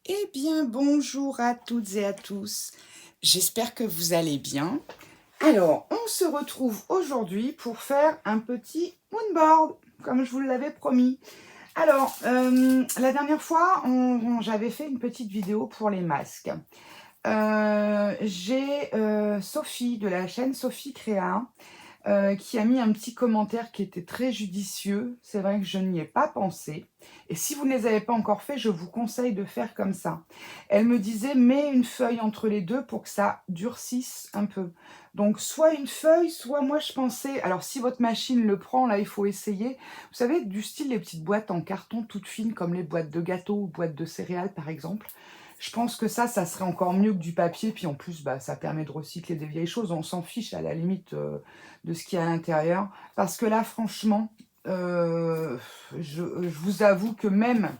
Eh bien, bonjour à toutes et à tous. J'espère que vous allez bien. Alors, on se retrouve aujourd'hui pour faire un petit moonboard, comme je vous l'avais promis. Alors, la dernière fois, j'avais fait une petite vidéo pour les masques. J'ai Sophie de la chaîne Sophie Créa qui a mis un petit commentaire qui était très judicieux. C'est vrai que je n'y ai pas pensé. Et si vous ne les avez pas encore fait, je vous conseille de faire comme ça. Elle me disait, mets une feuille entre les deux pour que ça durcisse un peu. Donc, soit une feuille, soit moi je pensais... Alors, si votre machine le prend, là, il faut essayer. Vous savez, du style les petites boîtes en carton toutes fines, comme les boîtes de gâteaux ou boîtes de céréales, par exemple. Je pense que ça serait encore mieux que du papier. Puis en plus, ça permet de recycler des vieilles choses. On s'en fiche à la limite de ce qu'il y a à l'intérieur. Parce que là, franchement, je vous avoue que même,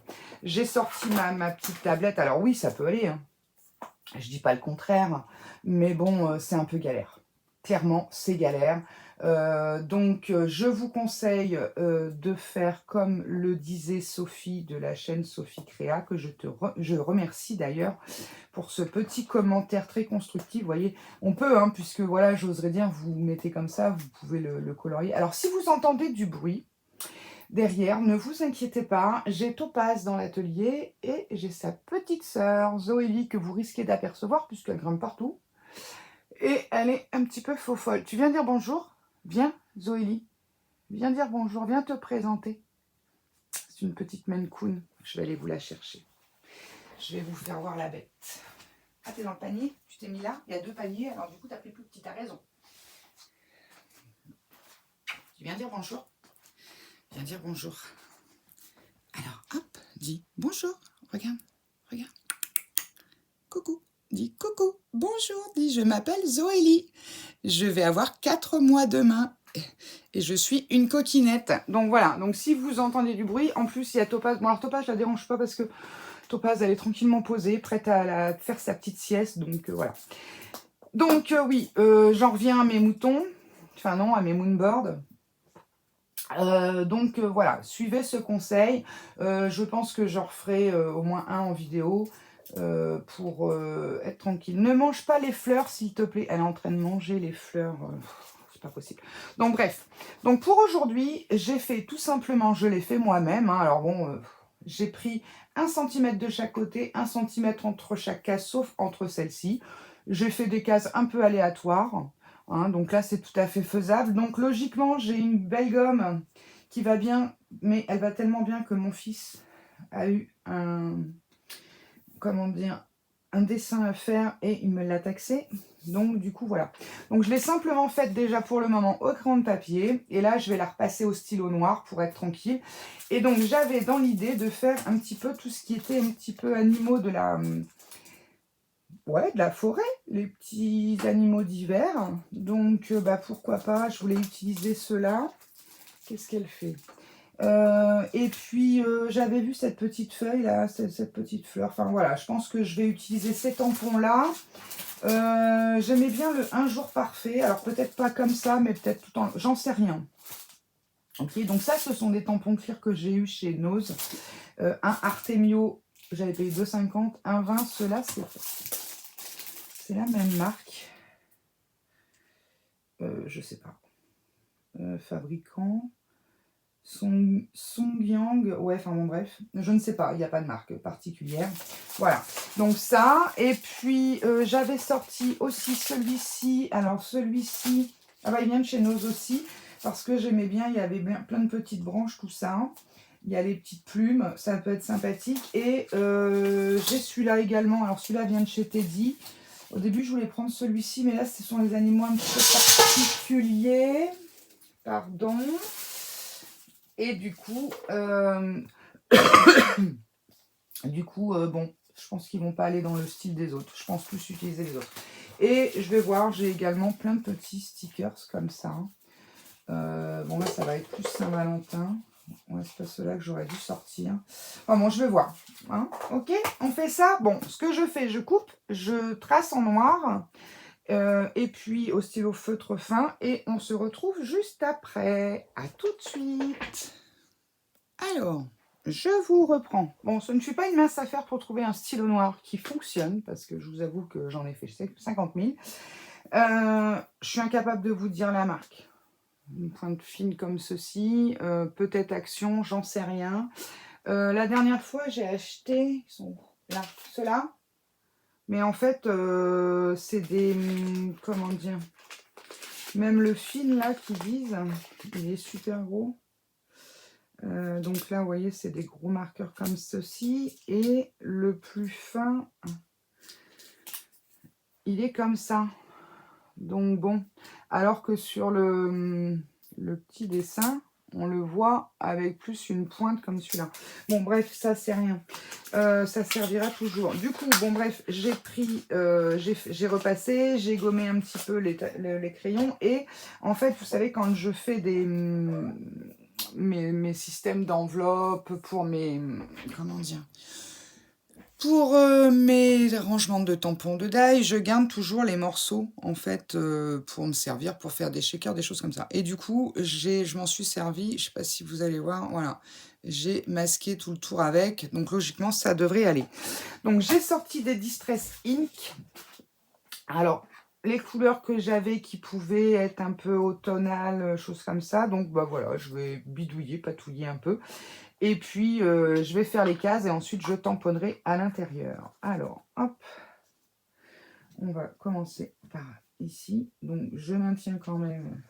j'ai sorti ma petite tablette. Alors oui, ça peut aller, hein. Je dis pas le contraire. Mais bon, c'est un peu galère. Clairement, c'est galère. Donc, je vous conseille de faire comme le disait Sophie de la chaîne Sophie Créa, que je remercie d'ailleurs pour ce petit commentaire très constructif. Vous voyez, on peut, hein, puisque voilà, j'oserais dire, vous mettez comme ça, vous pouvez le colorier. Alors, si vous entendez du bruit derrière, ne vous inquiétez pas, j'ai Topaz dans l'atelier et j'ai sa petite sœur, Zoélie, que vous risquez d'apercevoir puisqu'elle grimpe partout. Et elle est un petit peu faux-folle. Tu viens dire bonjour? Viens, Zoélie. Viens dire bonjour, viens te présenter. C'est une petite Maine Coon. Je vais aller vous la chercher. Je vais vous faire voir la bête. Ah, t'es dans le panier? Tu t'es mis là? Il y a deux paniers, alors du coup, t'as pris plus petit, t'as raison. Tu viens dire bonjour? Viens dire bonjour. Alors, hop, dis bonjour. Regarde, regarde. Coucou. Dis coucou. Bonjour, dis je m'appelle Zoélie. Je vais avoir 4 mois demain. Et je suis une coquinette. Donc voilà, donc si vous entendez du bruit, en plus il y a Topaz. Bon alors Topaz, je la dérange pas parce que Topaz, elle est tranquillement posée, prête à faire sa petite sieste. Donc voilà. Donc oui, j'en reviens à mes moutons. Enfin non, à mes moonboards. Donc voilà, suivez ce conseil. Je pense que j'en referai au moins un en vidéo pour être tranquille. Ne mange pas les fleurs, s'il te plaît. Elle est en train de manger les fleurs. C'est pas possible. Donc bref. Donc pour aujourd'hui, j'ai fait tout simplement, je l'ai fait moi-même. Hein. Alors bon, j'ai pris 1 cm de chaque côté, 1 cm entre chaque case, sauf entre celles-ci. J'ai fait des cases un peu aléatoires. Hein, donc là, c'est tout à fait faisable. Donc logiquement, j'ai une belle gomme qui va bien, mais elle va tellement bien que mon fils a eu comment dire, un dessin à faire et il me l'a taxé. Donc du coup, voilà. Donc je l'ai simplement faite déjà pour le moment au crayon de papier. Et là, je vais la repasser au stylo noir pour être tranquille. Et donc j'avais dans l'idée de faire un petit peu tout ce qui était un petit peu animaux de la... Ouais, de la forêt, les petits animaux d'hiver. Donc, pourquoi pas, je voulais utiliser ceux-là. Qu'est-ce qu'elle fait? Et puis, j'avais vu cette petite feuille là, cette petite fleur. Enfin voilà, je pense que je vais utiliser ces tampons-là. J'aimais bien le un jour parfait. Alors, peut-être pas comme ça, mais peut-être tout en... J'en sais rien. Ok, donc ça, ce sont des tampons clear que j'ai eu chez Nose. Un Artemio, j'avais payé 2,50. Un 20, ceux-là, c'est la même marque. Je sais pas. Fabricant. Songyang, ouais, enfin bon, bref, je ne sais pas, il n'y a pas de marque particulière. Voilà, donc ça, et puis j'avais sorti aussi celui-ci. Alors celui-ci, ah bah il vient de chez Nose aussi, parce que j'aimais bien, il y avait bien, plein de petites branches, tout ça. Il y a les petites plumes, ça peut être sympathique. Et j'ai celui-là également, alors celui-là vient de chez Teddy. Au début, je voulais prendre celui-ci, mais là, ce sont les animaux un petit peu particuliers. Pardon. Et du coup, bon, je pense qu'ils vont pas aller dans le style des autres. Je pense plus utiliser les autres. Et je vais voir, j'ai également plein de petits stickers comme ça. Bon, là, ça va être plus Saint-Valentin. Ouais, c'est pas ceux-là que j'aurais dû sortir. Enfin bon, je vais voir. Hein, ok, on fait ça. Bon, ce que je fais, je coupe, je trace en noir. Et puis au stylo feutre fin. Et on se retrouve juste après. À tout de suite. Alors, je vous reprends. Bon, ce ne fut pas une mince affaire pour trouver un stylo noir qui fonctionne, parce que je vous avoue que j'en ai fait 50 000. Je suis incapable de vous dire la marque. Une pointe fine comme ceci, peut-être Action, j'en sais rien. La dernière fois, j'ai acheté, ils sont là, ceux-là. Mais en fait, c'est des, comment dire, même le fil là qui vise, il est super gros. Donc là, vous voyez, c'est des gros marqueurs comme ceci. Et le plus fin, il est comme ça. Donc bon, alors que sur le petit dessin, on le voit avec plus une pointe comme celui-là. Bon, bref, ça, c'est rien. Ça servira toujours. Du coup, bon, bref, j'ai pris, j'ai repassé, j'ai gommé un petit peu les crayons. Et en fait, vous savez, quand je fais mes systèmes d'enveloppe pour mes... Comment dire, pour mes rangements de tampons de die, je garde toujours les morceaux, en fait, pour me servir, pour faire des shakers, des choses comme ça. Et du coup, je m'en suis servi, je ne sais pas si vous allez voir, voilà. J'ai masqué tout le tour avec, donc logiquement, ça devrait aller. Donc, j'ai sorti des Distress Ink. Alors, les couleurs que j'avais qui pouvaient être un peu automnales, choses comme ça. Donc, bah voilà, je vais bidouiller, patouiller un peu. Et puis, je vais faire les cases et ensuite, je tamponnerai à l'intérieur. Alors, hop, on va commencer par ici. Donc, je maintiens quand même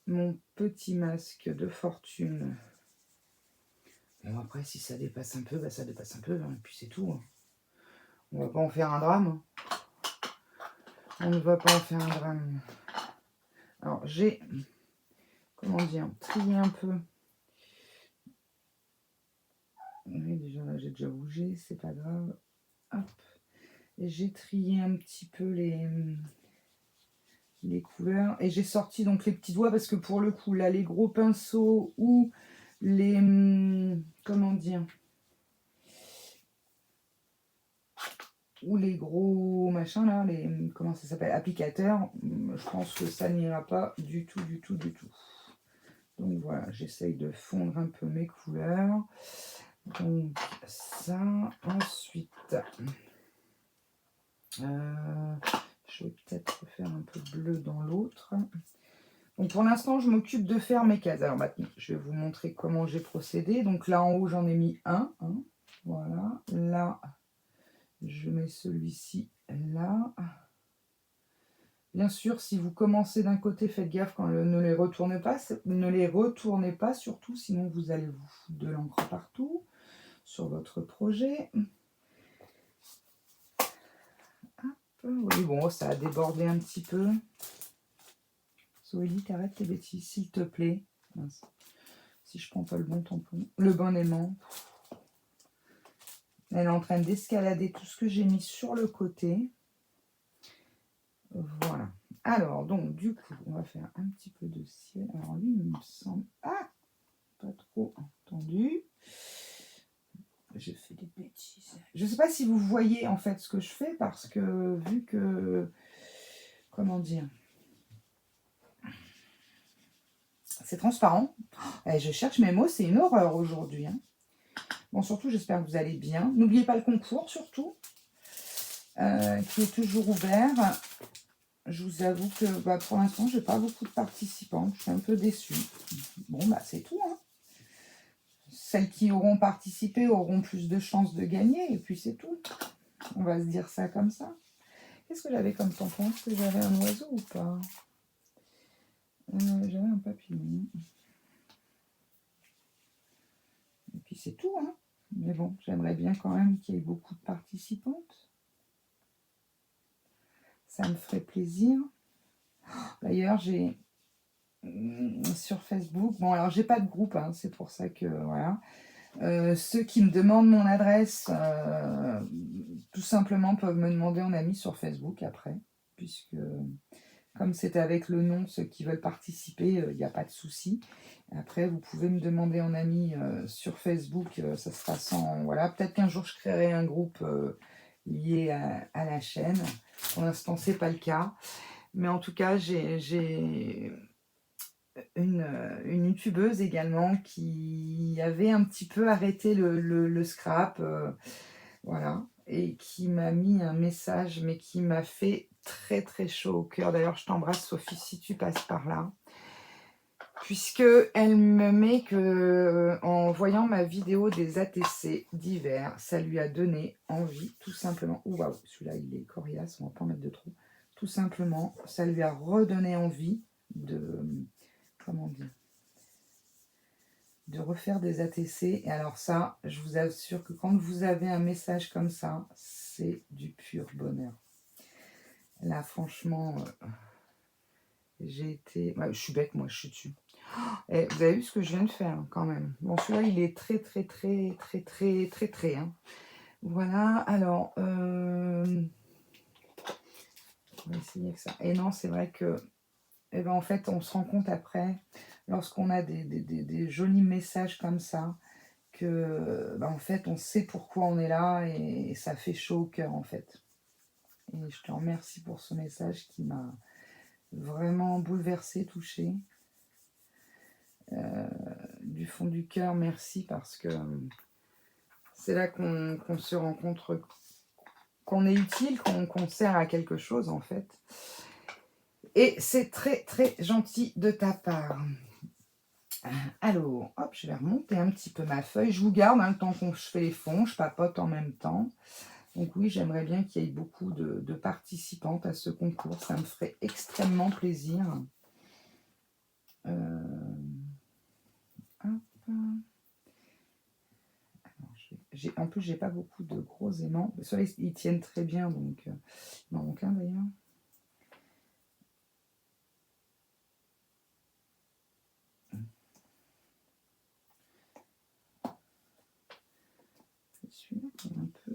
mon petit masque de fortune. Bon, après, si ça dépasse un peu, bah, ça dépasse un peu, hein, et puis c'est tout. Hein. On va pas en faire un drame. On ne va pas en faire un drame. Alors, j'ai, comment dire, trié un peu. Oui, déjà là, j'ai déjà bougé, c'est pas grave. Hop. Et j'ai trié un petit peu les couleurs. Et j'ai sorti donc les petits doigts parce que pour le coup, là, les gros pinceaux ou les... comment dire, ou les gros machins là, les... comment ça s'appelle, applicateurs, je pense que ça n'ira pas du tout, du tout, du tout. Donc voilà, j'essaye de fondre un peu mes couleurs. Donc ça, ensuite... je vais peut-être faire un peu bleu dans l'autre. Donc pour l'instant, je m'occupe de faire mes cases. Alors maintenant, je vais vous montrer comment j'ai procédé. Donc là en haut, j'en ai mis un. Hein, voilà. Là, je mets celui-ci là. Bien sûr, si vous commencez d'un côté, faites gaffe quand ne les retournez pas. Ne les retournez pas surtout, sinon vous allez vous foutre de l'encre partout sur votre projet. Hop. Oui, bon, ça a débordé un petit peu. Zoélie, t'arrêtes tes bêtises, s'il te plaît. Mince. Si je prends pas le bon tampon, le bon aimant. Elle est en train d'escalader tout ce que j'ai mis sur le côté. Voilà. Alors, donc, du coup, on va faire un petit peu de ciel. Alors, lui, il me semble... Ah, pas trop entendu. Je fais des bêtises. Je ne sais pas si vous voyez, en fait, ce que je fais, parce que, vu que... Comment dire, c'est transparent. Et je cherche mes mots, c'est une horreur aujourd'hui. Hein. Bon, surtout, j'espère que vous allez bien. N'oubliez pas le concours, surtout, qui est toujours ouvert. Je vous avoue que pour l'instant, je n'ai pas beaucoup de participants. Je suis un peu déçue. Bon, bah c'est tout. Hein. Celles qui auront participé auront plus de chances de gagner. Et puis c'est tout. On va se dire ça comme ça. Qu'est-ce que j'avais comme tampon? Est-ce que j'avais un oiseau ou pas? J'avais un papillon. Et puis c'est tout. Hein. Mais bon, j'aimerais bien quand même qu'il y ait beaucoup de participantes. Ça me ferait plaisir. D'ailleurs, j'ai sur Facebook, bon alors j'ai pas de groupe, hein, c'est pour ça que voilà. Ceux qui me demandent mon adresse, tout simplement peuvent me demander en ami sur Facebook après, puisque comme c'est avec le nom, ceux qui veulent participer, il n'y a pas de souci. Après, vous pouvez me demander en ami sur Facebook, ça sera sans... Voilà, peut-être qu'un jour, je créerai un groupe lié à la chaîne. Pour l'instant, c'est pas le cas. Mais en tout cas, j'ai une youtubeuse également qui avait un petit peu arrêté le scrap, voilà, et qui m'a mis un message, mais qui m'a fait très, très chaud au cœur. D'ailleurs, je t'embrasse Sophie si tu passes par là. Puisqu'elle me met que, en voyant ma vidéo des ATC d'hiver, ça lui a donné envie, tout simplement. Ouh, waouh, celui-là, il est coriace, on va pas en mettre de trop. Tout simplement, ça lui a redonné envie de, comment dire, de refaire des ATC. Et alors ça, je vous assure que quand vous avez un message comme ça, c'est du pur bonheur. Là, franchement, j'ai été... Ouais, je suis bête, moi, je suis dessus. Et vous avez vu ce que je viens de faire, hein, quand même. Bon, celui-là, il est très, très, très, très, très, très, très. Hein. Voilà, alors... on va essayer avec ça. Et non, c'est vrai que... Eh ben, en fait, on se rend compte après, lorsqu'on a des jolis messages comme ça, que, ben, en fait, on sait pourquoi on est là et ça fait chaud au cœur, en fait. Et je te remercie pour ce message qui m'a vraiment bouleversée, touchée. Du fond du cœur, merci, parce que c'est là qu'on se rencontre, qu'on est utile, qu'on sert à quelque chose, en fait. Et c'est très, très gentil de ta part. Alors, hop, je vais remonter un petit peu ma feuille. Je vous garde le temps qu'on fait les fonds, je papote en même temps. Donc oui, j'aimerais bien qu'il y ait beaucoup de participantes à ce concours. Ça me ferait extrêmement plaisir. Hop. En plus, j'ai pas beaucoup de gros aimants. Ceux-là, ils tiennent très bien, donc il m'en manque un d'ailleurs. Celui-là, il est un peu...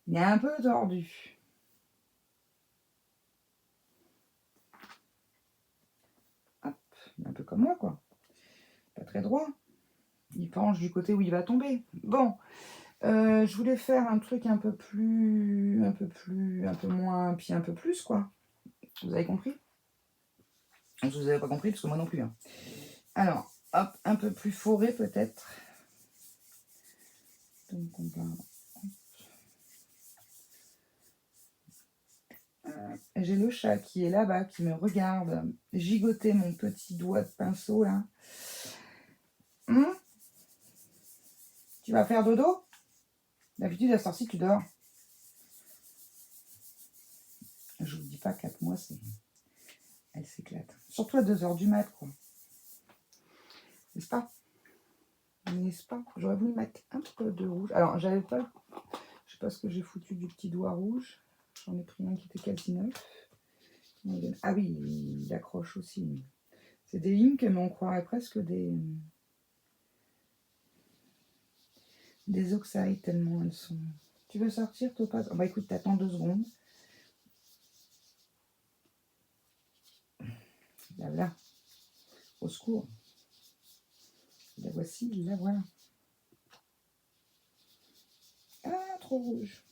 Il est un peu tordu. Hop, un peu comme moi, quoi. Pas très droit. Il penche du côté où il va tomber. Bon, je voulais faire un truc un peu moins, puis un peu plus, quoi. Vous avez compris? Vous n'avez pas compris, parce que moi non plus. Hein. Alors, hop, un peu plus foré peut-être. Donc on va... J'ai le chat qui est là-bas, qui me regarde gigoter mon petit doigt de pinceau, là. Tu vas faire dodo? D'habitude, à cette heure-ci, tu dors. Je vous dis pas, 4 mois, c'est... Elle s'éclate. Surtout à 2h du mat, quoi. N'est-ce pas? N'est-ce pas? J'aurais voulu mettre un peu de rouge. Alors, j'avais pas... Je sais pas ce que j'ai foutu du petit doigt rouge. J'en ai pris un qui était quasi neuf. Ah oui, il accroche aussi. C'est des Ink, mais on croirait presque des oxydes tellement elles sont... Tu veux sortir, Topaz? Oh, bah écoute, t'attends 2 secondes. Là, là. Au secours. La voici, la voilà. Ah, trop rouge.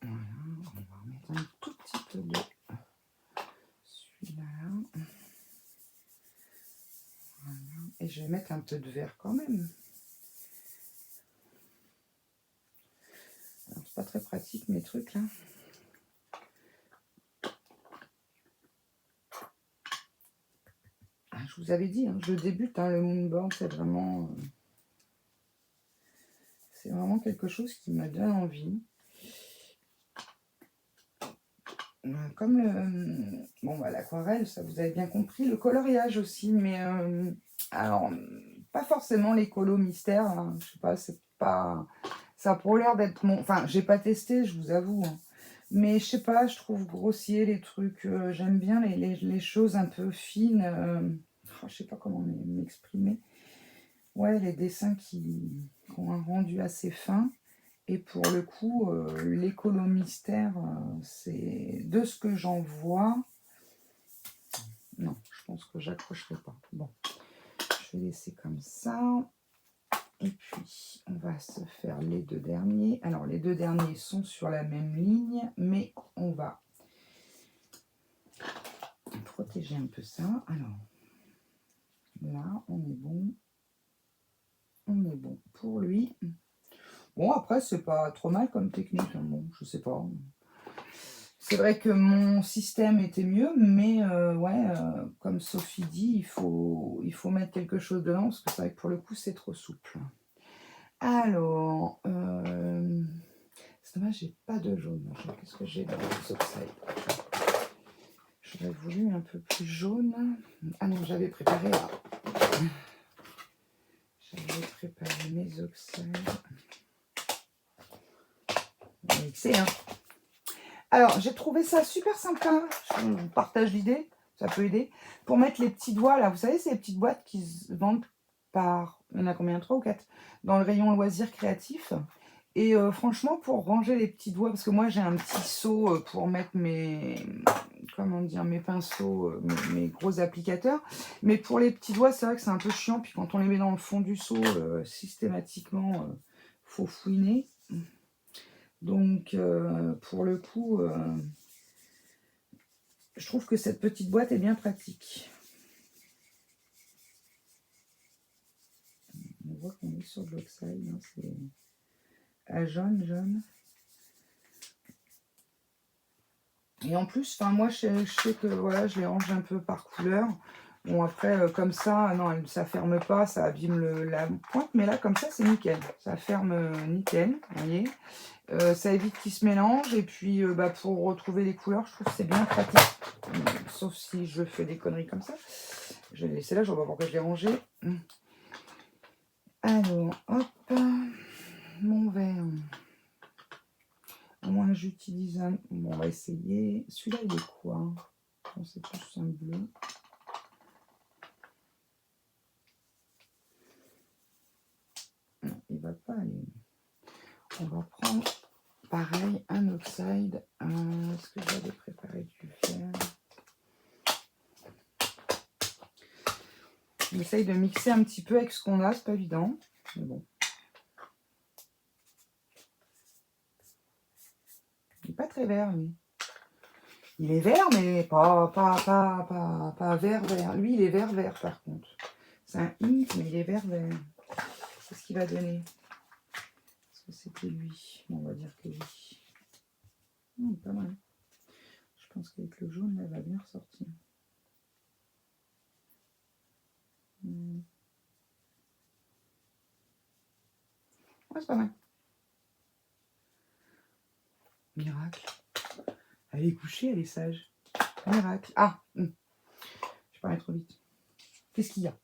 Voilà, on va remettre un tout petit peu de celui-là. Voilà. Et je vais mettre un peu de vert quand même. C'est pas très pratique mes trucs là. Ah, je vous avais dit, hein, je débute, hein, le moonboard, c'est vraiment quelque chose qui me donne envie. Comme le... Bon, bah, l'aquarelle, ça vous avez bien compris. Le coloriage aussi, mais... alors, pas forcément les colos mystères. Hein, je sais pas, c'est pas... Ça a pour l'air d'être mon... Enfin, j'ai pas testé, je vous avoue. Hein, mais je sais pas, je trouve grossier les trucs. J'aime bien les choses un peu fines. Je sais pas comment m'exprimer. Ouais, les dessins qui ont un rendu assez fin. Et pour le coup, l'écolo mystère, c'est de ce que j'en vois. Non, je pense que j'accrocherai pas. Bon, je vais laisser comme ça. Et puis, on va se faire les deux derniers. Alors, les deux derniers sont sur la même ligne, mais on va protéger un peu ça. Alors, là, on est bon. On est bon pour lui. Bon, après, c'est pas trop mal comme technique. Hein. Bon, je sais pas. C'est vrai que mon système était mieux, mais ouais, comme Sophie dit, il faut mettre quelque chose dedans, parce que c'est vrai que pour le coup, c'est trop souple. Alors, c'est dommage, j'ai pas de jaune. Qu'est-ce que j'ai dans les oxydes? J'aurais voulu un peu plus jaune. Ah non, j'avais préparé là. J'avais préparé mes oxydes. On va mixer, hein. Alors, j'ai trouvé ça super sympa. Je vous partage l'idée, ça peut aider. Pour mettre les petits doigts, là, vous savez, ces petites boîtes qui se vendent par, il y en a combien, 3 ou 4, dans le rayon loisirs créatifs. Et franchement, pour ranger les petits doigts, parce que moi, j'ai un petit seau pour mettre mes, comment dire, mes pinceaux, mes gros applicateurs. Mais pour les petits doigts, c'est vrai que c'est un peu chiant. Puis quand on les met dans le fond du seau, systématiquement, faut fouiner. Donc, pour le coup, je trouve que cette petite boîte est bien pratique. On voit qu'on est sur de l'oxyde, hein, c'est à jaune. Et en plus, moi, je sais que voilà, je les range un peu par couleur. Bon, après, comme ça, non, ça ferme pas, ça abîme la pointe. Mais là, comme ça, c'est nickel. Ça ferme nickel, vous voyez. Ça évite qu'ils se mélangent. Et puis, pour retrouver les couleurs, je trouve que c'est bien pratique. Sauf si je fais des conneries comme ça. Je vais laisser là, je vois pas pourquoi je l'ai rangé. Alors, hop, mon verre. Au moins, j'utilise un... Bon, on va essayer. Celui-là, il est quoi? Bon, c'est plus un bleu. Non, il va pas aller. On va prendre, pareil, un oxyde. Est-ce que j'avais préparé du vert? On essaye de mixer un petit peu avec ce qu'on a, c'est pas évident. Mais bon. Il n'est pas très vert, lui. Il est vert, mais pas vert. Lui, il est vert, par contre. C'est un Ink, mais il est vert. Qu'est-ce qu'il va donner? Est-ce que c'était lui? Bon, on va dire que oui. Pas mal. Je pense qu'avec le jaune, là, elle va bien ressortir. Ouais, c'est pas mal. Miracle. Elle est couchée, elle est sage. Miracle. Ah, je parlais trop vite. Qu'est-ce qu'il y a?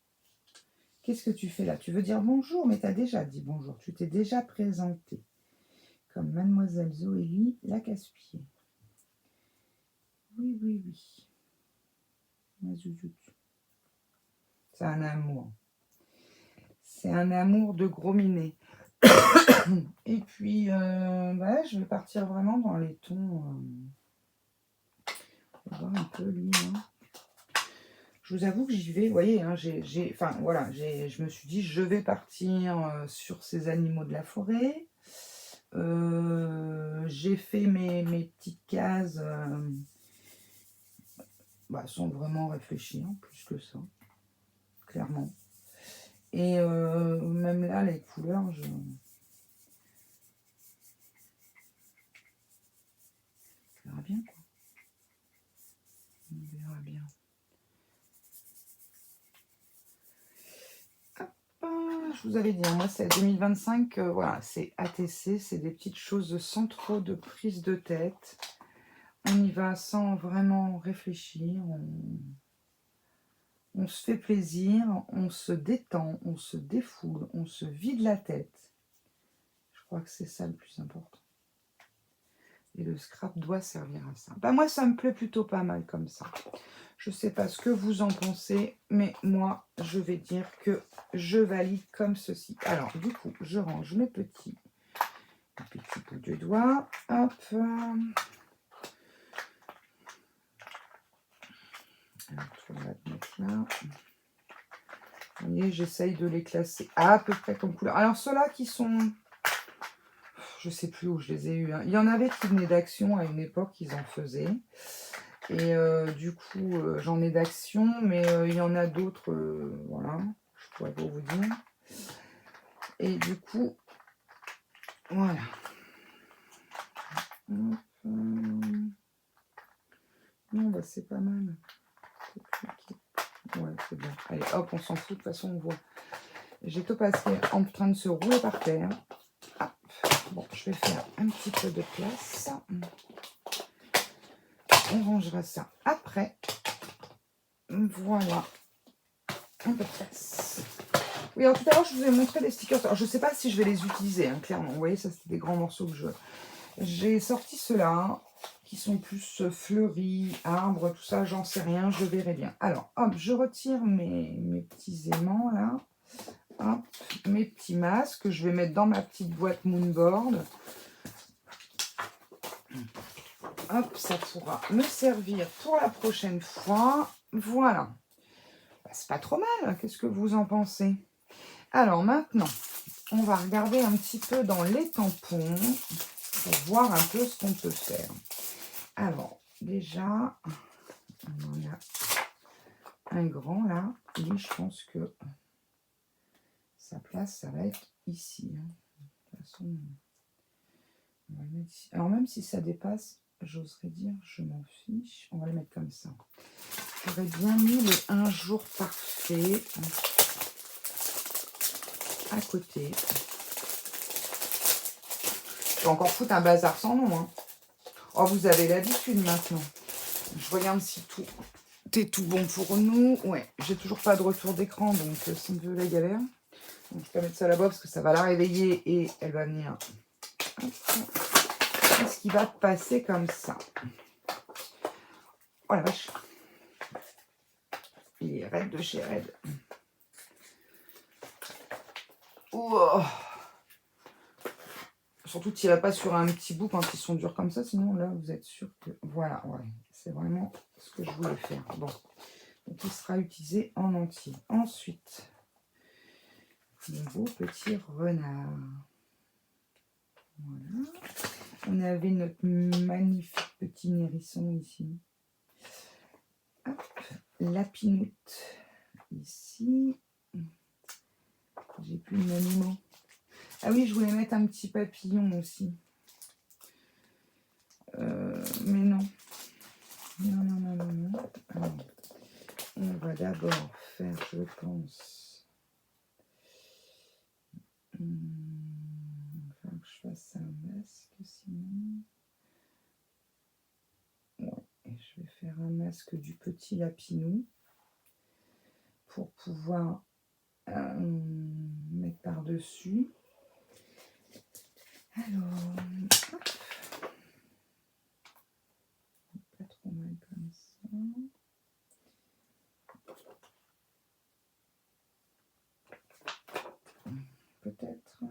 Qu'est-ce que tu fais là? Tu veux dire bonjour, mais tu as déjà dit bonjour. Tu t'es déjà présentée comme Mademoiselle Zoélie la casse-pied. Oui. Ma zouzoute. C'est un amour. C'est un amour de gros minet. Et puis, je vais partir vraiment dans les tons. On va voir un peu lui. Hein. Je vous avoue que j'y vais, vous voyez, hein, je me suis dit, je vais partir sur ces animaux de la forêt. J'ai fait mes petites cases, sans vraiment réfléchir, plus que ça, clairement. Et même là, les couleurs, on verra bien, quoi. On verra bien. Je vous avais dit, moi c'est 2025, voilà, c'est ATC, c'est des petites choses sans trop de prise de tête. On y va sans vraiment réfléchir, on se fait plaisir, on se détend, on se défoule, on se vide la tête. Je crois que c'est ça le plus important. Et le scrap doit servir à ça. Moi, ça me plaît plutôt pas mal comme ça. Je ne sais pas ce que vous en pensez, mais moi, je vais dire que je valide comme ceci. Alors, du coup, je range mes petits bouts de doigts. Hop. Alors, on va le mettre là. Vous voyez, j'essaye de les classer à peu près comme couleur. Alors, ceux-là qui sont... Je sais plus où je les ai eus. Hein. Il y en avait qui venaient d'Action à une époque, ils en faisaient. Et du coup, j'en ai d'Action, mais il y en a d'autres, voilà, je pourrais pas vous dire. Et du coup, voilà. Hop, non, bah c'est pas mal. Ouais, c'est bon. Allez, hop, on s'en fout, de toute façon, on voit. J'ai tout passé en train de se rouler par terre. Hop. Bon, je vais faire un petit peu de place. On rangera ça après. Voilà. Un peu de place. Oui, alors tout à l'heure, je vous ai montré les stickers. Alors, je ne sais pas si je vais les utiliser, hein, clairement. Vous voyez, ça, c'était des grands morceaux que je... J'ai sorti ceux-là, hein, qui sont plus fleuris, arbres, tout ça, j'en sais rien, je verrai bien. Alors, hop, je retire mes petits aimants, là. Hop, mes petits masques que je vais mettre dans ma petite boîte Moonboard. Hop, ça pourra me servir pour la prochaine fois. Voilà. Bah, c'est pas trop mal, qu'est-ce que vous en pensez? Alors maintenant, on va regarder un petit peu dans les tampons pour voir un peu ce qu'on peut faire. Alors, déjà, on en a un grand là. Lui, je pense que sa place, ça va être ici. Hein. De toute façon, on va le mettre ici. Alors, même si ça dépasse, j'oserais dire, je m'en fiche. On va le mettre comme ça. J'aurais bien mis le un jour parfait à côté. Je vais encore foutre un bazar sans nom. Hein. Oh, vous avez l'habitude maintenant. Je regarde si tout est tout bon pour nous. Ouais, j'ai toujours pas de retour d'écran, donc c'est un peu la galère. Donc je vais mettre ça là-bas parce que ça va la réveiller et elle va venir. Qu'est-ce qui va passer comme ça? Oh la vache. Il est raide de chez raide. Oh. Surtout tirez pas sur un petit bout quand ils sont durs comme ça, sinon là vous êtes sûr que... Voilà, ouais, c'est vraiment ce que je voulais faire. Bon, donc il sera utilisé en entier. Ensuite, mon beau petit renard. Voilà. On avait notre magnifique petit hérisson ici. Hop, la pinoute ici. J'ai plus de monument. Ah oui, je voulais mettre un petit papillon aussi. Mais non. Non. Alors, on va d'abord faire, je pense... il va que je fasse un masque, sinon... Ouais, et je vais faire un masque du petit lapinou pour pouvoir mettre par-dessus. Alors, hop. Pas trop mal comme ça. Peut-être.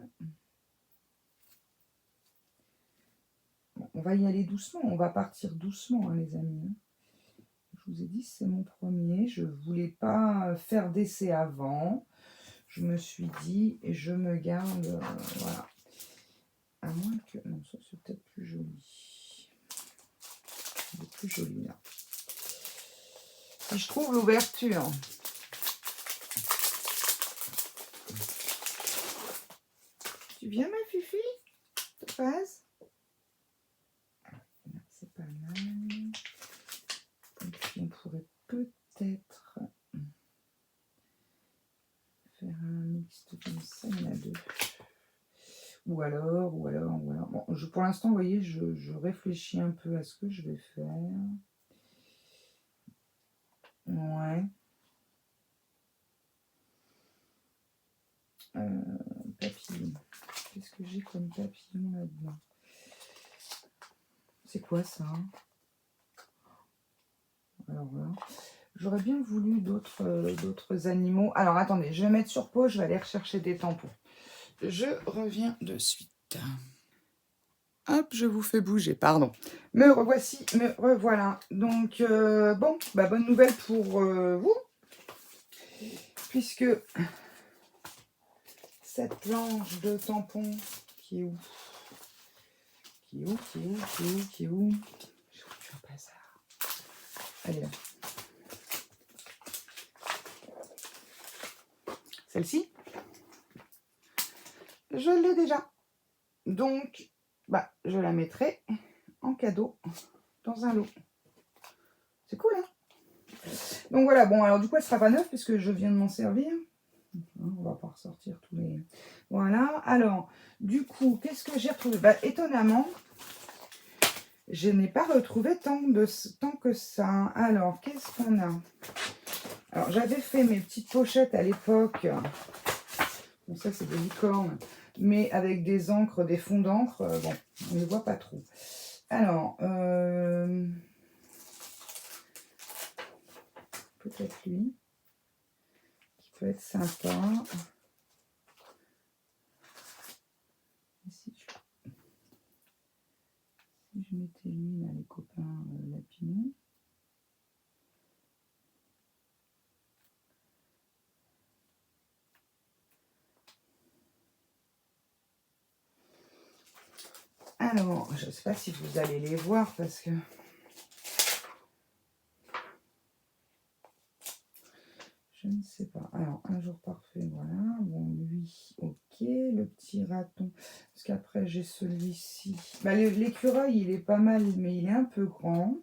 Bon, on va y aller doucement, on va partir doucement, hein, les amis. Je vous ai dit, c'est mon premier. Je ne voulais pas faire d'essai avant. Je me suis dit, et je me garde, voilà. À moins que... Non, ça c'est peut-être plus joli. C'est plus joli là. Si je trouve l'ouverture. Tu viens ma Fifi? Tu passes? C'est pas mal. Et puis on pourrait peut-être faire un mixte comme ça. Il y en a deux. Ou alors. Bon, pour l'instant, vous voyez, je réfléchis un peu à ce que je vais faire. Ouais. Papillon. Qu'est-ce que j'ai comme papillon là-dedans? C'est quoi ça? Alors là, j'aurais bien voulu d'autres animaux. Alors attendez, je vais mettre sur pause, je vais aller rechercher des tampons. Je reviens de suite. Hop, je vous fais bouger, pardon. Me revoici, me revoilà. Donc, bon, bah, bonne nouvelle pour vous, puisque cette planche de tampon qui est où? Qui est où? Qui est où? Qui est où? Qui est où? Je vois pas ça. Elle est là. Celle-ci, je l'ai déjà. Donc, bah, je la mettrai en cadeau dans un lot. C'est cool, hein? Donc voilà, bon, alors du coup, elle sera pas neuve puisque je viens de m'en servir. On va pas ressortir tous les... Voilà, alors, du coup, qu'est-ce que j'ai retrouvé? Bah, étonnamment, je n'ai pas retrouvé tant que ça. Alors, qu'est-ce qu'on a? Alors, j'avais fait mes petites pochettes à l'époque. Bon, ça, c'est des licornes. Mais avec des encres, des fonds d'encre. Bon, on ne les voit pas trop. Alors, peut-être lui, qui peut être sympa. Si je mettais lui, là, les copains lapinons. Alors, je ne sais pas si vous allez les voir parce que... Je ne sais pas. Alors, un jour parfait, voilà. Bon, lui, ok. Le petit raton. Parce qu'après, j'ai celui-ci. Bah, l'écureuil, il est pas mal, mais il est un peu grand.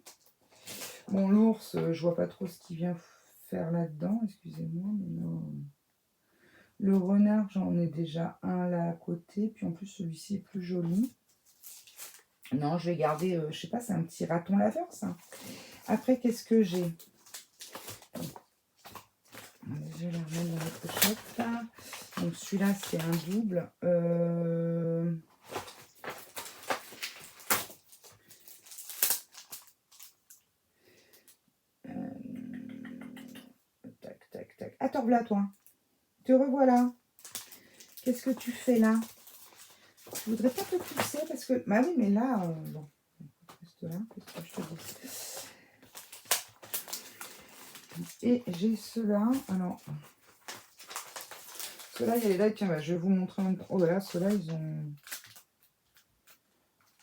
Bon, l'ours, je vois pas trop ce qu'il vient faire là-dedans. Excusez-moi, mais non. Le renard, j'en ai déjà un là à côté. Puis en plus, celui-ci est plus joli. Non, je vais garder, je sais pas, c'est un petit raton laveur, ça. Après, qu'est-ce que j'ai? Je vais la remettre dans la pochette. Donc celui-là, c'est un double. Tac, tac, tac. Attends, là, toi. Te revoilà. Qu'est-ce que tu fais là? Je voudrais pas te pousser parce que... Bah oui, mais là... bon, reste là. Qu'est-ce que je te dis? Et j'ai ceux-là. Alors... Ceux-là, il y a les dailles. Tiens, bah, je vais vous montrer en même temps. Oh là là, ceux-là, ils ont...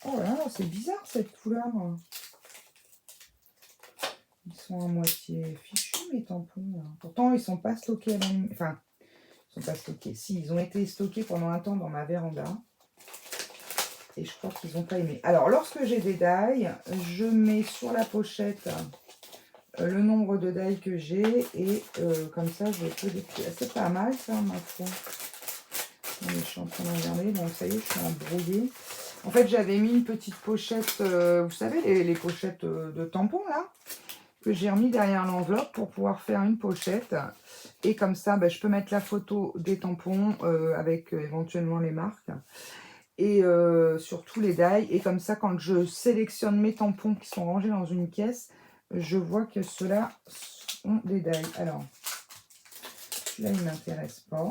Oh là là, c'est bizarre cette couleur. Ils sont à moitié fichus, mes tampons. Là. Pourtant, ils sont pas stockés à la... Enfin, ils sont pas stockés. Si, ils ont été stockés pendant un temps dans ma véranda. Et je crois qu'ils n'ont pas aimé. Alors, lorsque j'ai des dailles, je mets sur la pochette le nombre de dailles que j'ai. Et comme ça, je peux déplier. C'est pas mal, ça, ma foi. Je suis en train de regarder. Donc, ça y est, je suis embrouillée. En fait, j'avais mis une petite pochette, vous savez, les pochettes de tampons, là, que j'ai remis derrière l'enveloppe pour pouvoir faire une pochette. Et comme ça, bah, je peux mettre la photo des tampons avec éventuellement les marques. Et surtout les dailles. Et comme ça, quand je sélectionne mes tampons qui sont rangés dans une caisse, je vois que ceux-là ont des dailles. Alors, celui-là, il ne m'intéresse pas.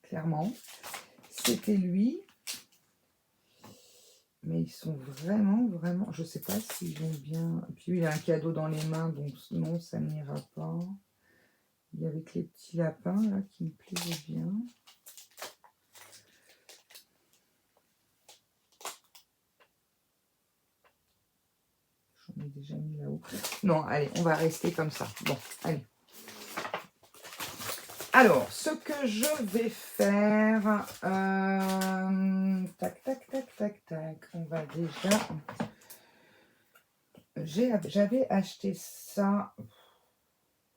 Clairement. C'était lui. Mais ils sont vraiment, je ne sais pas s'ils vont bien. Et puis, il a un cadeau dans les mains, donc non, ça n'ira pas. Il y a avec les petits lapins, là, qui me plaisaient bien. J'en ai déjà mis là-haut. Non, allez, on va rester comme ça. Bon, allez. Alors, ce que je vais faire... tac, tac, tac, tac, tac. On va déjà... J'avais acheté ça...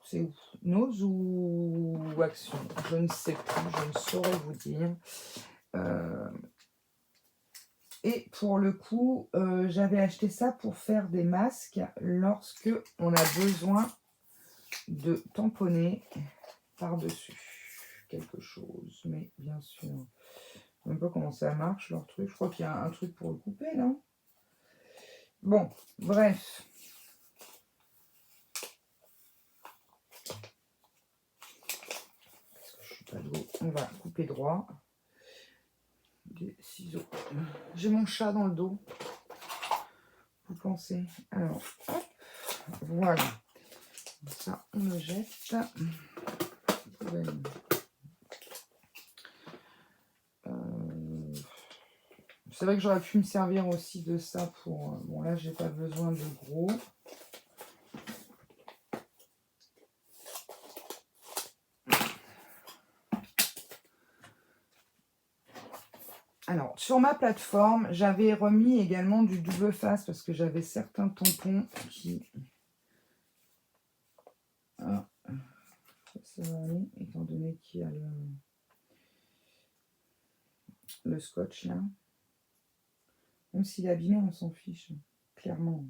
C'est où? Nose ou Action? Je ne sais plus, je ne saurais vous dire. Et pour le coup, j'avais acheté ça pour faire des masques lorsque on a besoin de tamponner par-dessus quelque chose. Mais bien sûr, je ne sais même pas comment ça marche leur truc. Je crois qu'il y a un truc pour le couper, non? Bon, bref. Parce que je suis pas de haut. On va couper droit. des ciseaux. J'ai mon chat dans le dos. Vous pensez? Alors, hop, voilà. Ça, on le jette. C'est vrai que j'aurais pu me servir aussi de ça pour... Bon, là, j'ai pas besoin de gros. Alors, sur ma plateforme, j'avais remis également du double face parce que j'avais certains tampons qui... Ah, ça va aller, étant donné qu'il y a le scotch là. Même s'il est abîmé, on s'en fiche, clairement.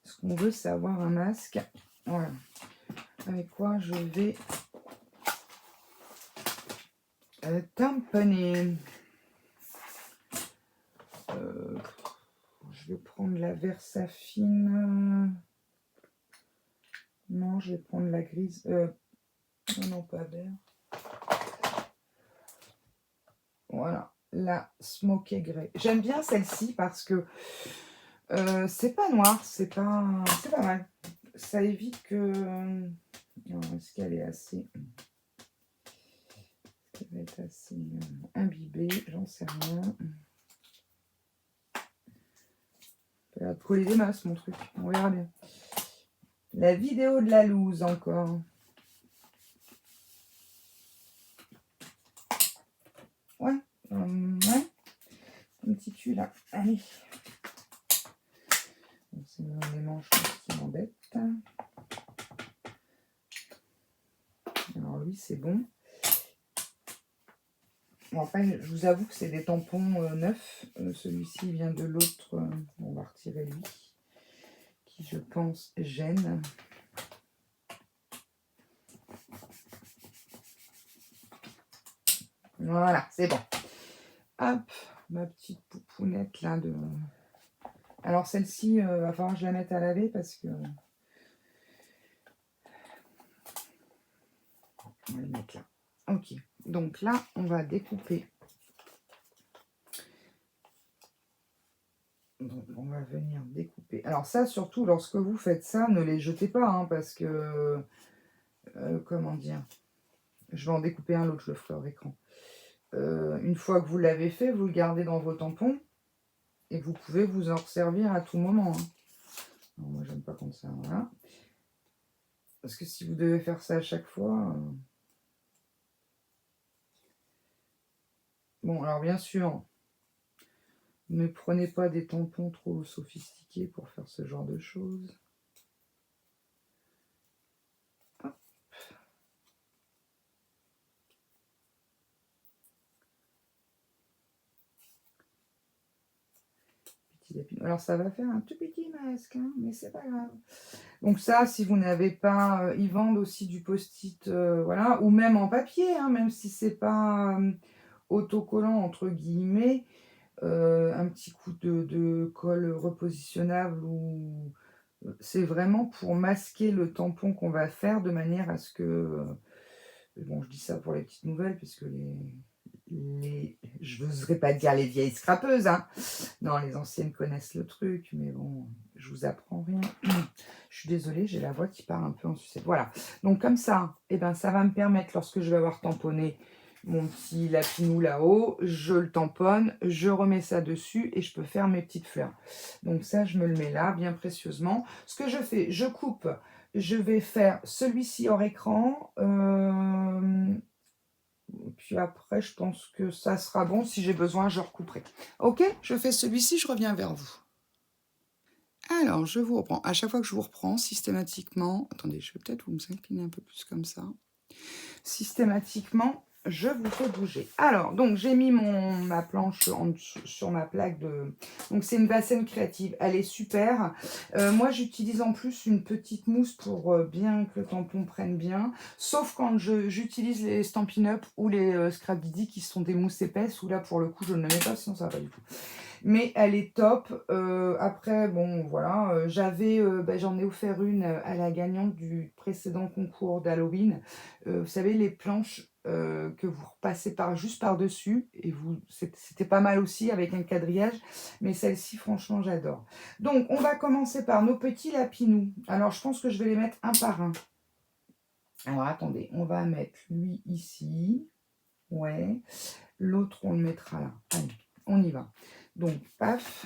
Ce qu'on veut, c'est avoir un masque. Voilà. Avec quoi je vais tamponner. Je vais prendre la Versafine. Non, je vais prendre la grise. Non, pas vert. Voilà, la Smoky Grey. J'aime bien celle-ci parce que c'est pas noir, c'est pas mal. Ça évite que... Est-ce qu'elle est assez... Elle va être assez imbibée, j'en sais rien. Ça va coller des masses, mon truc. On verra bien. La vidéo de la loose, encore. Ouais. Ouais. Un petit cul, là. Allez. C'est les manches qui m'embêtent. Alors, lui, c'est bon. Bon, après, je vous avoue que c'est des tampons neufs. Celui-ci vient de l'autre. On va retirer lui. Qui, je pense, gêne. Voilà, c'est bon. Hop, ma petite poupounette là de... Alors celle-ci, va falloir que je la mette à laver parce que... On va le mettre là. Ok, donc là, on va découper. Donc, on va venir découper. Alors ça, surtout, lorsque vous faites ça, ne les jetez pas, hein, parce que... comment dire? Je vais en découper un, l'autre, je le ferai hors écran. Une fois que vous l'avez fait, vous le gardez dans vos tampons et vous pouvez vous en servir à tout moment. Hein. Non, moi, j'aime pas comme ça. Voilà. Parce que si vous devez faire ça à chaque fois... Bon, alors bien sûr, ne prenez pas des tampons trop sophistiqués pour faire ce genre de choses. Hop. Alors ça va faire un tout petit masque, hein, mais c'est pas grave. Donc ça, si vous n'avez pas, ils vendent aussi du post-it, voilà, ou même en papier, hein, même si c'est pas autocollant entre guillemets, un petit coup de colle repositionnable ou c'est vraiment pour masquer le tampon qu'on va faire de manière à ce que, bon, je dis ça pour les petites nouvelles puisque je n'oserais pas dire les vieilles scrapeuses, hein. Non, les anciennes connaissent le truc, mais bon, je vous apprends rien. Je suis désolée, j'ai la voix qui part un peu en sucette. Voilà, donc comme ça, eh ben, ça va me permettre, lorsque je vais avoir tamponné mon petit lapinou là-haut, je le tamponne, je remets ça dessus et je peux faire mes petites fleurs. Donc ça, je me le mets là, bien précieusement. Ce que je fais, je coupe, je vais faire celui-ci hors écran, puis après, je pense que ça sera bon. Si j'ai besoin, je recouperai. Ok, je fais celui-ci, je reviens vers vous. Alors, je vous reprends. À chaque fois que je vous reprends, systématiquement... Attendez, je vais peut-être vous incliner un peu plus comme ça. Systématiquement, je vous fais bouger. Alors, donc, j'ai mis ma planche sur ma plaque de... Donc, c'est une Vasen créative. Elle est super. Moi, j'utilise en plus une petite mousse pour bien que le tampon prenne bien. Sauf quand j'utilise les Stampin' Up ou les Scrap Didi qui sont des mousses épaisses. Où là, pour le coup, je ne le mets pas, sinon ça va pas du tout. mais elle est top. Après, bon, voilà, j'en ai offert une à la gagnante du précédent concours d'Halloween. Vous savez, les planches que vous repassez juste par-dessus, et c'était pas mal aussi avec un quadrillage, mais celle-ci, franchement, j'adore. Donc, on va commencer par nos petits lapinous. Alors, je pense que je vais les mettre un par un. Alors, attendez, on va mettre lui ici. Ouais. L'autre, on le mettra là. Allez, on y va. Donc, paf.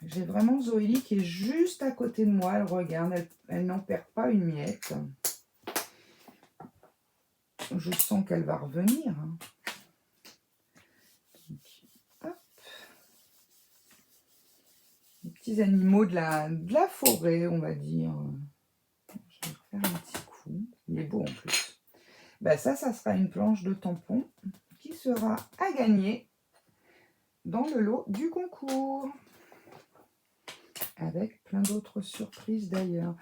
J'ai vraiment Zoélie qui est juste à côté de moi. Elle regarde, elle n'en perd pas une miette. Je sens qu'elle va revenir. Donc, hop. Les petits animaux de la forêt, on va dire. Je vais faire un petit coup. Il est beau en plus. Ben ça sera une planche de tampon qui sera à gagner dans le lot du concours. Avec plein d'autres surprises d'ailleurs.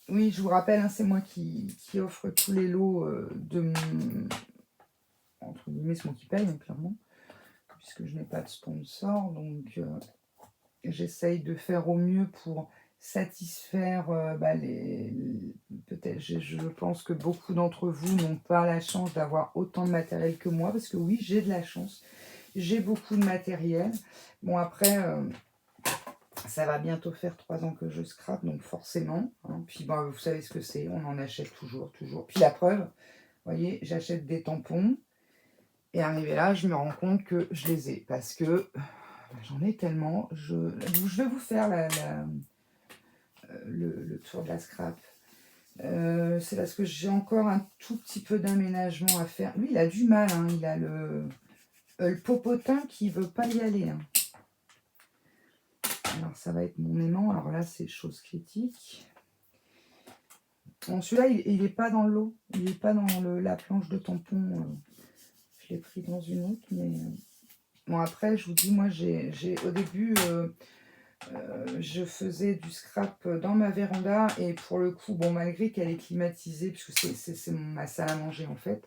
Oui, je vous rappelle, hein, c'est moi qui offre tous les lots de mon... Entre guillemets, c'est moi qui paye, hein, clairement. Puisque je n'ai pas de sponsor. Donc, j'essaye de faire au mieux pour satisfaire peut-être, je pense que beaucoup d'entre vous n'ont pas la chance d'avoir autant de matériel que moi. Parce que oui, j'ai de la chance. J'ai beaucoup de matériel. Bon, après... ça va bientôt faire 3 ans que je scrape, donc forcément. Hein. Puis vous savez ce que c'est, on en achète toujours. Puis la preuve, vous voyez, j'achète des tampons. Et arrivé là, je me rends compte que je les ai. Parce que j'en ai tellement. Je vais vous faire le tour de la scrap. C'est parce que j'ai encore un tout petit peu d'aménagement à faire. Lui, il a du mal. Hein. Il a le popotin qui ne veut pas y aller. Hein. Alors, ça va être mon aimant. Alors là, c'est chose critique. Bon, celui-là, il n'est pas dans l'eau. Il n'est pas dans la planche de tampon. Je l'ai pris dans une autre. Mais bon, après, je vous dis, moi, au début, je faisais du scrap dans ma véranda. Et pour le coup, bon, malgré qu'elle est climatisée, puisque c'est ma salle à manger, en fait,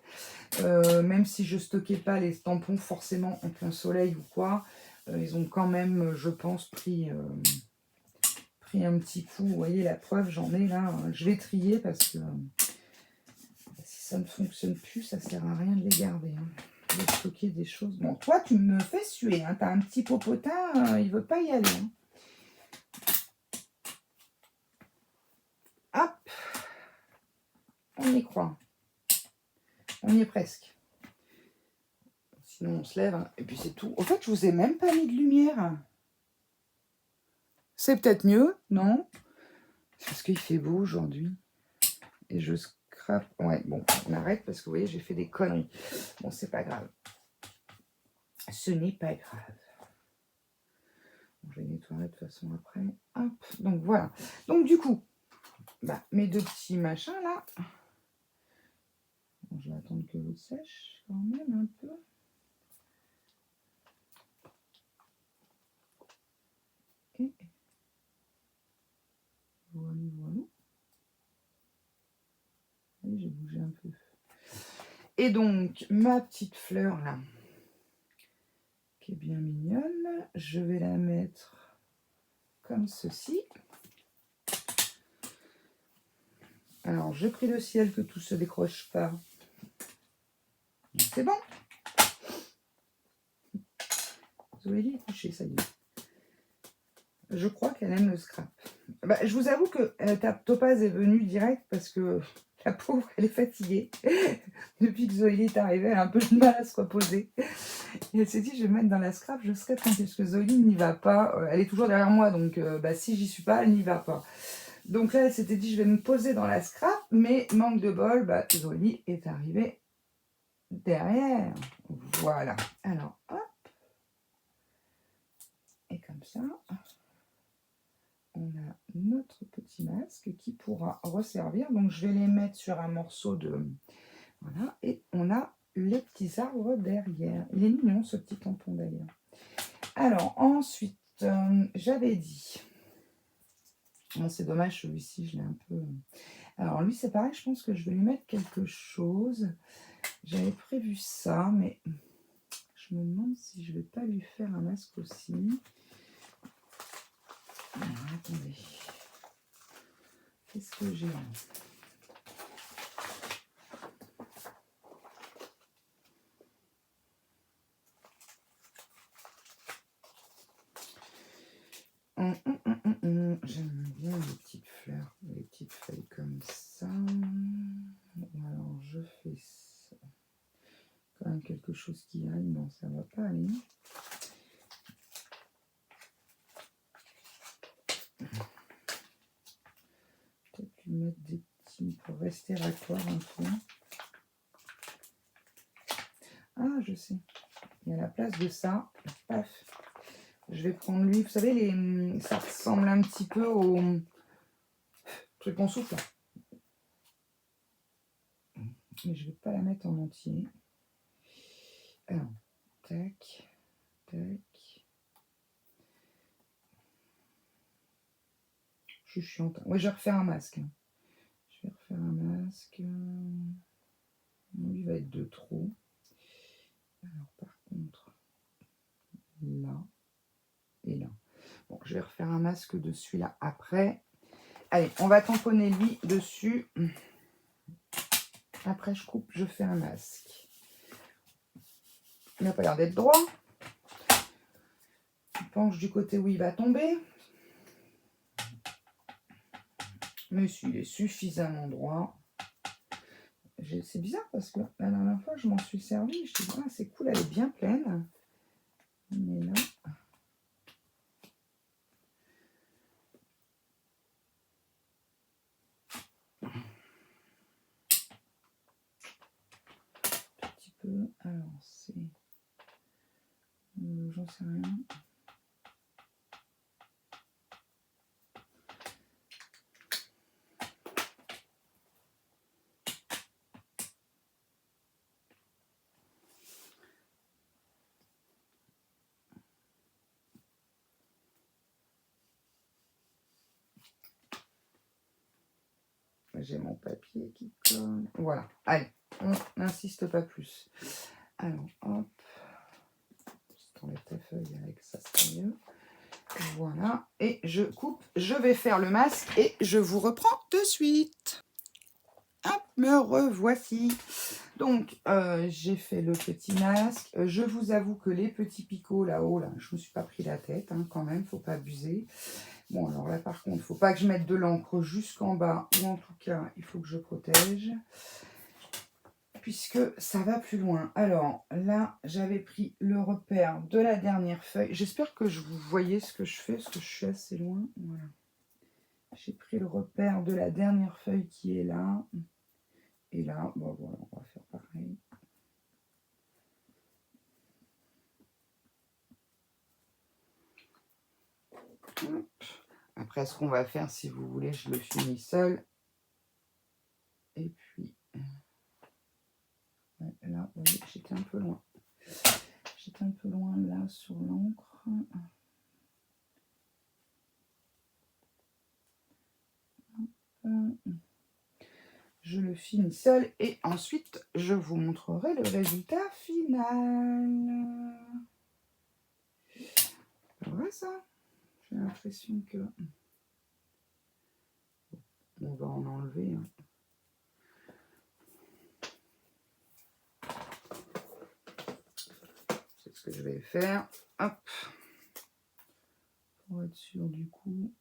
même si je stockais pas les tampons forcément en plein soleil ou quoi, ils ont quand même, je pense, pris un petit coup. Vous voyez, la preuve, j'en ai là. Je vais trier parce que si ça ne fonctionne plus, ça sert à rien de les garder. Hein. De stocker des choses. Bon, toi, tu me fais suer. Hein. Tu as un petit popotin, il veut pas y aller. Hein. Hop. On y croit. On y est presque. Sinon, on se lève. Hein. Et puis, c'est tout. Au fait, je vous ai même pas mis de lumière. C'est peut-être mieux, non? C'est parce qu'il fait beau aujourd'hui. Et je scrape. Ouais, bon, on arrête parce que vous voyez, j'ai fait des conneries. Bon, c'est pas grave. Ce n'est pas grave. Je vais nettoyer de toute façon après. Hop, donc voilà. Donc du coup, mes deux petits machins là. Bon, je vais attendre que l'eau sèche quand même un peu. Et voilà, voilà. Et j'ai bougé un peu. Et donc, ma petite fleur là, qui est bien mignonne, je vais la mettre comme ceci. Alors, je prie le ciel que tout se décroche pas. C'est bon. Zoélie est couchée, ça y est. Je crois qu'elle aime le scrap. Je vous avoue que Topaz est venue direct parce que la pauvre, elle est fatiguée. Depuis que Zoélie est arrivée, elle a un peu de mal à se reposer. Et elle s'est dit, je vais me mettre dans la scrap, je serai tranquille. Parce que Zoélie n'y va pas. Elle est toujours derrière moi, donc si j'y suis pas, elle n'y va pas. Donc là, elle s'était dit, je vais me poser dans la scrap. Mais manque de bol, Zoélie est arrivée derrière. Voilà. Alors, hop. Et comme ça, on a notre petit masque qui pourra resservir. Donc, je vais les mettre sur un morceau de... Voilà. Et on a les petits arbres derrière. Il est mignon, ce petit tampon, d'ailleurs. Alors, ensuite, j'avais dit... Bon, c'est dommage, celui-ci, je l'ai un peu... Alors, lui, c'est pareil, je pense que je vais lui mettre quelque chose. J'avais prévu ça, mais je me demande si je vais pas lui faire un masque aussi. Alors, attendez. Qu'est-ce que j'ai là? J'aime bien les petites fleurs, les petites feuilles comme ça. Alors, je fais ça. Quand même quelque chose qui aille. Non, ça va pas aller. Peut-être lui mettre des petits pour rester raccord un peu. Ah, je sais. Il y a la place de ça. Paf. Je vais prendre lui. Vous savez, ça ressemble un petit peu au truc qu'on souffle. Mais je ne vais pas la mettre en entier. Alors, tac, tac. Je suis chiante. Ouais, je vais refaire un masque. Je vais refaire un masque. Lui va être de trop. Alors, par contre, là et là. Bon, je vais refaire un masque de celui-là après. Allez, on va tamponner lui dessus. Après, je coupe, je fais un masque. Il n'a pas l'air d'être droit. Je penche du côté où il va tomber. Mais s'il est suffisamment droit. C'est bizarre parce que la dernière fois, je m'en suis servi. Je me suis dit, ah, c'est cool, elle est bien pleine. Mais là... Un petit peu. Alors, c'est... j'en sais rien. J'ai mon papier qui colle. Voilà. Allez, on n'insiste pas plus. Alors, hop. Je t'enlève ta feuille avec ça, c'est mieux. Voilà. Et je coupe. Je vais faire le masque et je vous reprends de suite. Hop, me revoici. Donc, j'ai fait le petit masque. Je vous avoue que les petits picots là-haut, là, je ne me suis pas pris la tête, hein, quand même, il ne faut pas abuser. Bon, alors là, par contre, il ne faut pas que je mette de l'encre jusqu'en bas, ou en tout cas, il faut que je protège, puisque ça va plus loin. Alors, là, j'avais pris le repère de la dernière feuille. J'espère que vous voyez ce que je fais, parce que je suis assez loin. Voilà. J'ai pris le repère de la dernière feuille qui est là. Et là, bon, voilà, on va faire pareil. Après, ce qu'on va faire, si vous voulez, je le finis seul. Et puis, ouais, là, vous voyez, j'étais un peu loin. J'étais un peu loin là sur l'encre. Je le finis seul et ensuite, je vous montrerai le résultat final. C'est vrai ça? J'ai l'impression que... On va en enlever. Hein. C'est ce que je vais faire. Hop. Pour être sûr du coup.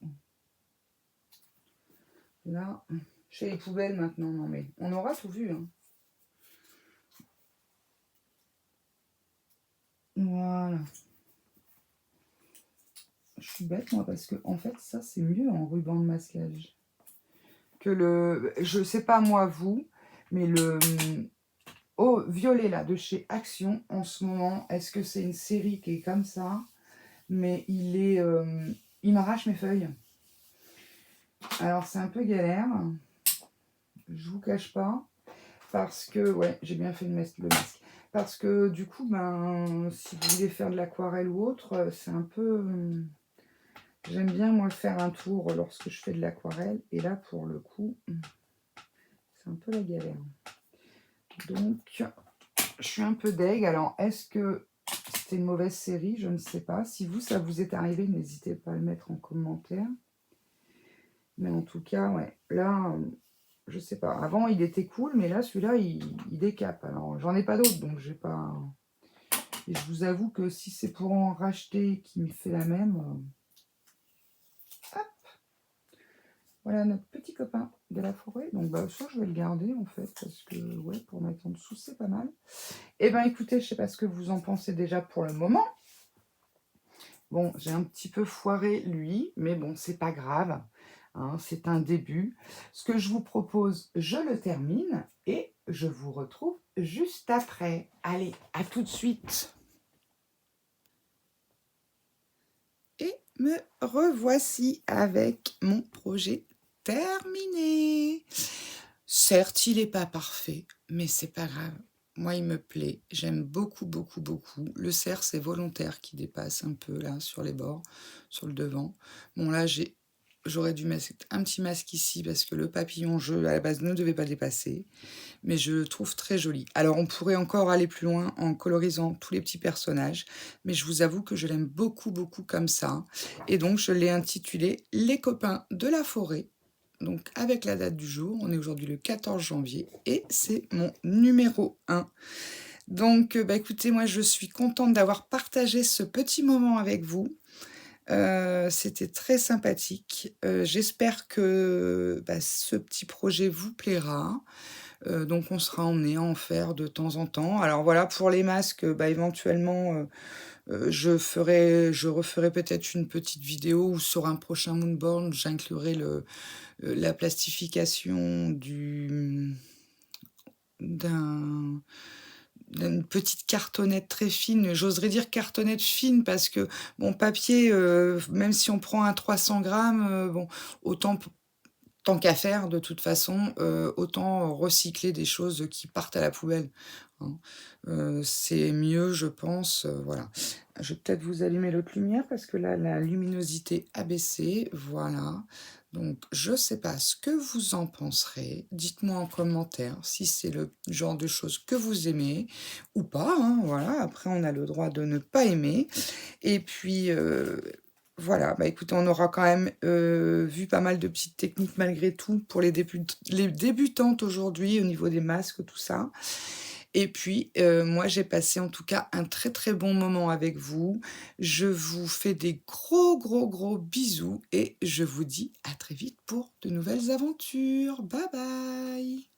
Là, chez les poubelles maintenant. Non mais on aura tout vu. Hein. Voilà. Je suis bête moi parce que en fait ça c'est mieux en ruban de masquage. Que le... Je sais pas moi vous, mais le... Oh, violet là, de chez Action, en ce moment, est-ce que c'est une série qui est comme ça? Mais il est... il m'arrache mes feuilles. Alors, c'est un peu galère. Je vous cache pas. Parce que... Ouais, j'ai bien fait le masque. Parce que, du coup, ben, si vous voulez faire de l'aquarelle ou autre, c'est un peu... J'aime bien, moi, faire un tour lorsque je fais de l'aquarelle. Et là, pour le coup, c'est un peu la galère. Donc... Je suis un peu deg. Alors, est-ce que c'était une mauvaise série? Je ne sais pas. Si vous, ça vous est arrivé, n'hésitez pas à le mettre en commentaire. Mais en tout cas, ouais, là, je sais pas. Avant, il était cool, mais là, celui-là, il décape. Alors, j'en ai pas d'autres, donc j'ai pas... Et je vous avoue que si c'est pour en racheter qui me fait la même... hop, voilà notre petit copain de la forêt. Donc, bah, ça, je vais le garder, en fait, parce que, ouais, pour mettre en dessous, c'est pas mal. Eh ben, écoutez, je sais pas ce que vous en pensez déjà pour le moment. Bon, j'ai un petit peu foiré lui, mais bon, c'est pas grave, hein, c'est un début. Ce que je vous propose, je le termine et je vous retrouve juste après. Allez, à tout de suite. Et me revoici avec mon projet terminé. Certes, il n'est pas parfait, mais c'est pas grave. Moi, il me plaît. J'aime beaucoup, beaucoup, beaucoup. Le cerf, c'est volontaire qui dépasse un peu là sur les bords, sur le devant. Bon, là, j'aurais dû mettre un petit masque ici parce que le papillon jeu à la base ne devait pas dépasser, mais je le trouve très joli. Alors, on pourrait encore aller plus loin en colorisant tous les petits personnages, mais je vous avoue que je l'aime beaucoup, beaucoup comme ça. Et donc, je l'ai intitulé Les copains de la forêt. Donc, avec la date du jour, on est aujourd'hui le 14 janvier et c'est mon numéro 1. Donc, bah, écoutez, moi, je suis contente d'avoir partagé ce petit moment avec vous. C'était très sympathique. J'espère que bah, ce petit projet vous plaira. Donc on sera emmené à en faire de temps en temps. Alors voilà, pour les masques, bah, éventuellement, je referai peut-être une petite vidéo ou sur un prochain Moonborn, j'inclurai la plastification d'un d'une petite cartonnette très fine. J'oserais dire cartonnette fine parce que, bon, papier, même si on prend un 300 grammes, bon, autant tant qu'à faire, de toute façon, autant recycler des choses qui partent à la poubelle, hein. C'est mieux, je pense, voilà. Je vais peut-être vous allumer l'autre lumière parce que là, la luminosité a baissé, voilà. Donc je sais pas ce que vous en penserez. Dites-moi en commentaire si c'est le genre de choses que vous aimez ou pas, hein, voilà. Après, on a le droit de ne pas aimer et puis, voilà, bah, écoutez, on aura quand même, vu pas mal de petites techniques malgré tout pour les débutantes aujourd'hui au niveau des masques, tout ça. Et puis, moi, j'ai passé en tout cas un très, très bon moment avec vous. Je vous fais des gros, gros, gros bisous et je vous dis à très vite pour de nouvelles aventures. Bye bye.